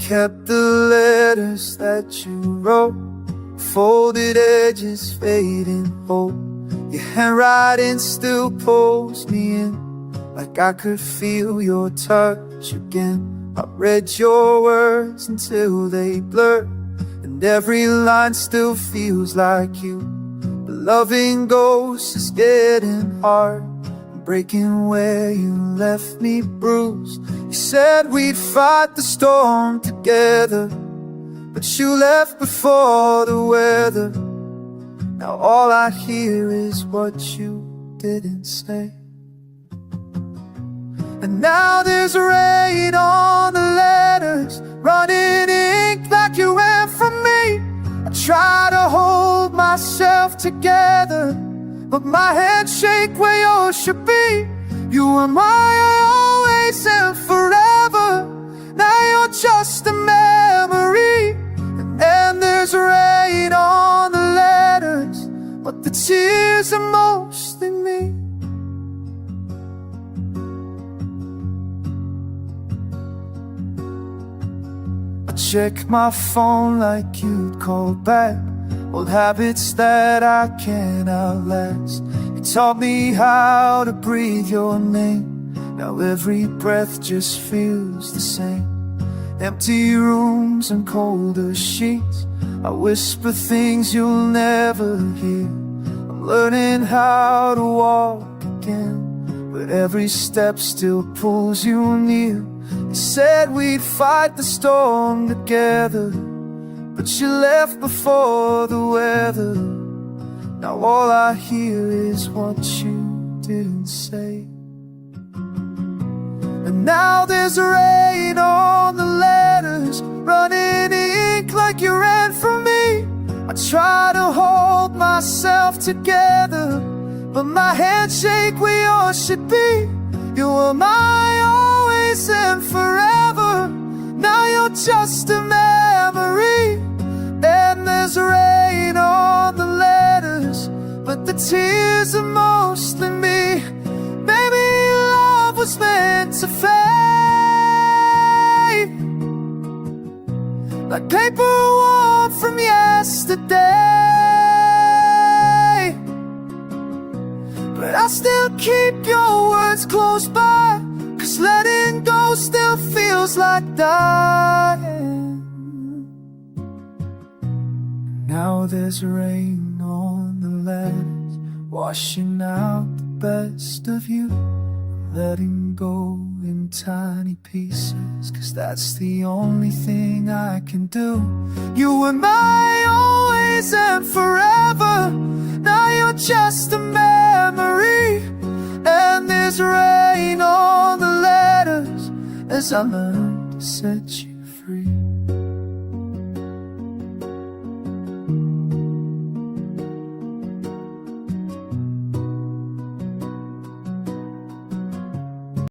kept the letters that you wrote, folded edges fading hope. Your handwriting still pulls me in, like I could feel your touch again. I read your words until they blur, and every line still feels like you. But loving ghosts is getting hard, breaking where you left me bruised. You said we'd fight the storm together, but you left before the weather. Now all I hear is what you didn't say. And now there's rain on the letters, running ink like you ran from me. I try to hold myself together, but my hands shake where yours should be. You were my always and forever. Now you're just a memory. And there's rain on the letters, but the tears are mostly me. I check my phone like you'd call back, old habits that I can't outlast. You taught me how to breathe your name, now every breath just feels the same. Empty rooms and colder sheets, I whisper things you'll never hear. I'm learning how to walk again, but every step still pulls you near. You said we'd fight the storm together, but you left before the weather. Now all I hear is what you didn't say. And now there's rain on the letters, running ink like you ran from me. I try to hold myself together, but my hands shake where yours should be. You were my always and forever. Now you're just a memory. And there's rain on the letters, but the tears are mostly me. Maybe love was meant to fade, like paper worn from yesterday. But I still keep your words close by, 'cause letting go still feels like dying. Now there's rain on the letters, washing out the best of you, letting go in tiny pieces, 'cause that's the only thing I can do. You were my always and forever. Now you're just a memory. And there's rain on the letters as I learn to set you